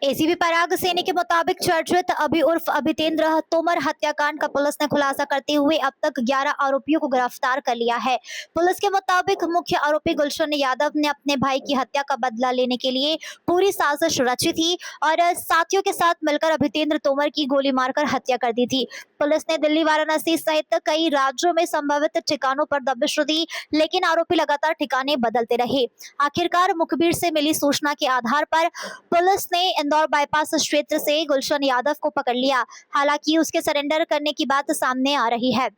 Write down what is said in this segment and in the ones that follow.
ACP पराग सैनी के मुताबिक चर्चित अभी उर्फ अभितेंद्र तोमर हत्याकांड का पुलिस ने खुलासा करते हुए अब तक 11 आरोपियों को गिरफ्तार कर लिया है। पुलिस के मुताबिक मुख्य आरोपी गुलशन यादव ने अपने भाई की हत्या का बदला लेने के लिए पूरी साजिश रची थी और साथियों के साथ मिलकर अभितेंद्र तोमर की गोली मारकर हत्या कर दी थी। पुलिस ने दिल्ली, वाराणसी सहित कई राज्यों में संभावित ठिकानों पर दबिश दी, लेकिन आरोपी लगातार ठिकाने बदलते रहे। आखिरकार मुखबिर से मिली सूचना के आधार पर पुलिस ने इंदौर बाईपास क्षेत्र से गुलशन यादव को पकड़ लिया। हालांकि उसके सरेंडर करने की बात सामने आ रही है।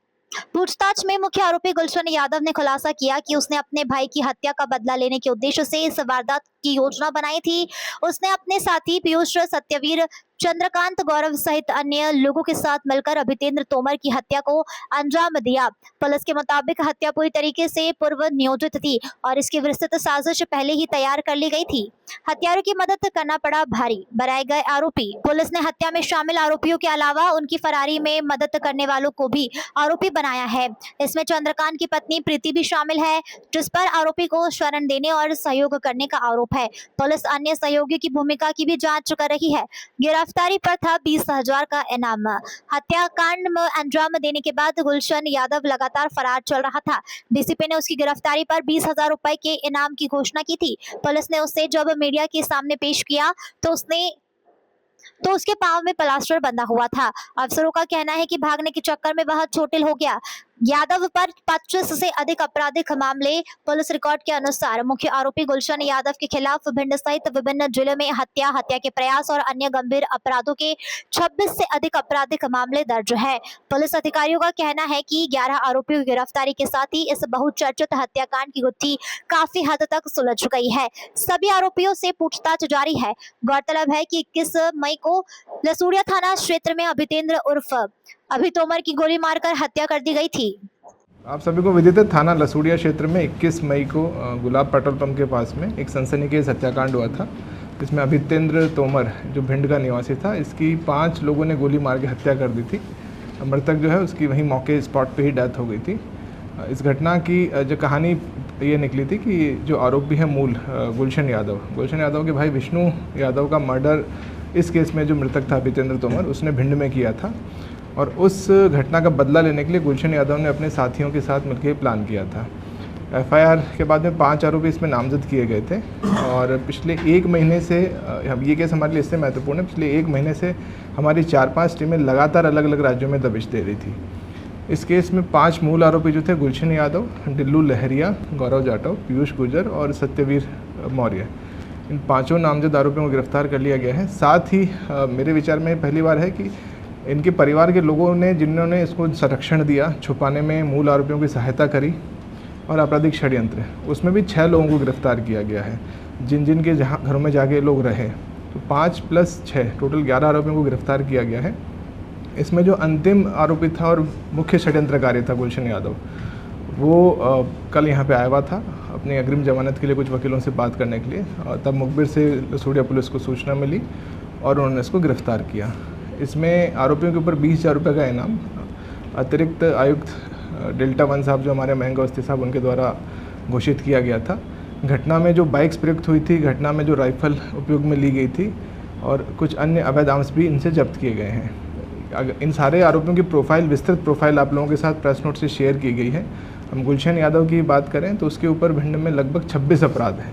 पूछताछ में मुख्य आरोपी गुलशन यादव ने खुलासा किया कि उसने अपने भाई की हत्या का बदला लेने के उद्देश्य से इस वारदात की योजना बनाई थी। उसने अपने साथी पीयूष, सत्यवीर, चंद्रकांत, गौरव सहित अन्य लोगों के साथ मिलकर अभितेंद्र तोमर की हत्या को अंजाम दिया। पुलिस के मुताबिक हत्या पूरी तरीके से पूर्व नियोजित थी और इसकी विस्तृत साजिश पहले ही तैयार कर ली गई थी। हत्यारों की मदद करना पड़ा भारी, बनाए गए आरोपी। पुलिस ने हत्या में शामिल आरोपियों के अलावा उनकी फरारी में मदद करने वालों को भी आरोपी बनाया है। इसमें चंद्रकांत की पत्नी प्रीति भी शामिल है, जिस पर आरोपी को शरण देने और सहयोग करने का आरोप है। पुलिस अन्य सहयोगियों की भूमिका की भी जांच कर रही है। गिरफ्तारी पर था 20,000 का इनाम। हत्याकांड में अंजाम देने के बाद गुलशन यादव लगातार फरार चल रहा था। डीसीपी ने उसकी गिरफ्तारी पर 20,000 रुपए के इनाम की घोषणा की थी। पुलिस ने उसे जब मीडिया के सामने पेश किया तो उसके पांव में प्लास्टर बंधा हुआ था। अफसरों का कहना है कि भागने के चक्कर में वह चोटिल हो गया। यादव पर 25 से अधिक आपराधिक मामले। पुलिस रिकॉर्ड के अनुसार मुख्य आरोपी गुलशन यादव के खिलाफ भिंड सहित विभिन्न जिलों में हत्या के प्रयास और अन्य गंभीर अपराधों के 26 से अधिक आपराधिक मामले दर्ज है। पुलिस अधिकारियों का कहना है कि 11 आरोपियों की गिरफ्तारी के साथ ही इस बहुचर्चित हत्याकांड की गुत्थी काफी हद तक सुलझ गई है। सभी आरोपियों से पूछताछ जारी है। गौरतलब है कि 21 मई को लसूड़िया थाना क्षेत्र में अभितेंद्र उर्फ अभी तोमर की गोली मारकर हत्या कर दी गई थी। आप सभी को विदित है, थाना लसूड़िया क्षेत्र में 21 मई को गुलाब पेट्रोल पंप के पास में एक सनसनीखेज हत्याकांड हुआ था, जिसमें अभितेंद्र तोमर जो भिंड का निवासी था, इसकी 5 लोगों ने गोली मार के हत्या कर दी थी। मृतक जो है उसकी वहीं मौके स्पॉट पे ही डेथ हो गई थी। इस घटना की जो कहानी ये निकली थी कि जो आरोपी है मूल गुलशन यादव के भाई विष्णु यादव का मर्डर इस केस में जो मृतक था अभितेंद्र तोमर, उसने भिंड में किया था और उस घटना का बदला लेने के लिए गुलशन यादव ने अपने साथियों के साथ मिलकर प्लान किया था। एफआईआर के बाद में 5 आरोपी इसमें नामजद किए गए थे और पिछले 1 महीने से ये केस हमारे लिए इससे महत्वपूर्ण है। पिछले 1 महीने से हमारी 4-5 टीमें लगातार अलग अलग राज्यों में दबिश दे रही थी। इस केस में 5 मूल आरोपी जो थे, गुलशन यादव, डिल्लू लहरिया, गौरव जाटव, पीयूष गुर्जर और सत्यवीर मौर्य, इन 5 नामजद आरोपियों को गिरफ्तार कर लिया गया है। साथ ही मेरे विचार में पहली बार है कि इनके परिवार के लोगों ने, जिन्होंने इसको संरक्षण दिया, छुपाने में मूल आरोपियों की सहायता करी और आपराधिक षड्यंत्र, उसमें भी 6 लोगों को गिरफ्तार किया गया है, जिन के जहाँ घरों में जाके लोग रहे। तो 5 + 6 टोटल 11 आरोपियों को गिरफ्तार किया गया है। इसमें जो अंतिम आरोपी था और मुख्य षड्यंत्रकारी था गुलशन यादव, वो कल यहाँ पे आया हुआ था अपनी अग्रिम जमानत के लिए कुछ वकीलों से बात करने के लिए, और तब मुखबिर से लसूड़िया पुलिस को सूचना मिली और उन्होंने इसको गिरफ्तार किया। इसमें आरोपियों के ऊपर 20,000 रुपये का इनाम अतिरिक्त आयुक्त डेल्टा 1 साहब, जो हमारे महंगा अवस्थी साहब, उनके द्वारा घोषित किया गया था। घटना में जो बाइक्स प्रयुक्त हुई थी, घटना में जो राइफल उपयोग में ली गई थी और कुछ अन्य अवैध आर्म्स भी इनसे जब्त किए गए हैं। इन सारे आरोपियों की प्रोफाइल, विस्तृत प्रोफाइल आप लोगों के साथ प्रेस नोट से शेयर की गई है। हम गुलशन यादव की बात करें तो उसके ऊपर भिंड में लगभग 26 अपराध हैं,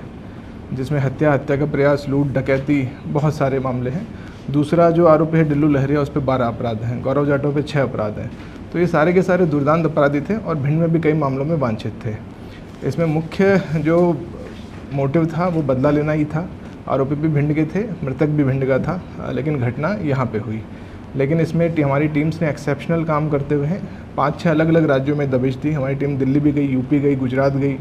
जिसमें हत्या का प्रयास, लूट, डकैती, बहुत सारे मामले हैं। दूसरा जो आरोपी है डिल्लू लहरिया, उस पर 12 अपराध हैं। गौरव जाटव पे 6 अपराध हैं। तो ये सारे के सारे दुर्दांत अपराधी थे और भिंड में भी कई मामलों में वांछित थे। इसमें मुख्य जो मोटिव था वो बदला लेना ही था। आरोपी भी भिंड के थे, मृतक भी भिंड का था, लेकिन घटना यहाँ पे हुई। लेकिन इसमें हमारी टीम्स ने एक्सेप्शनल काम करते हुए 5-6 अलग अलग राज्यों में दबिश दी। हमारी टीम दिल्ली भी गई, यूपी गई, गुजरात गई,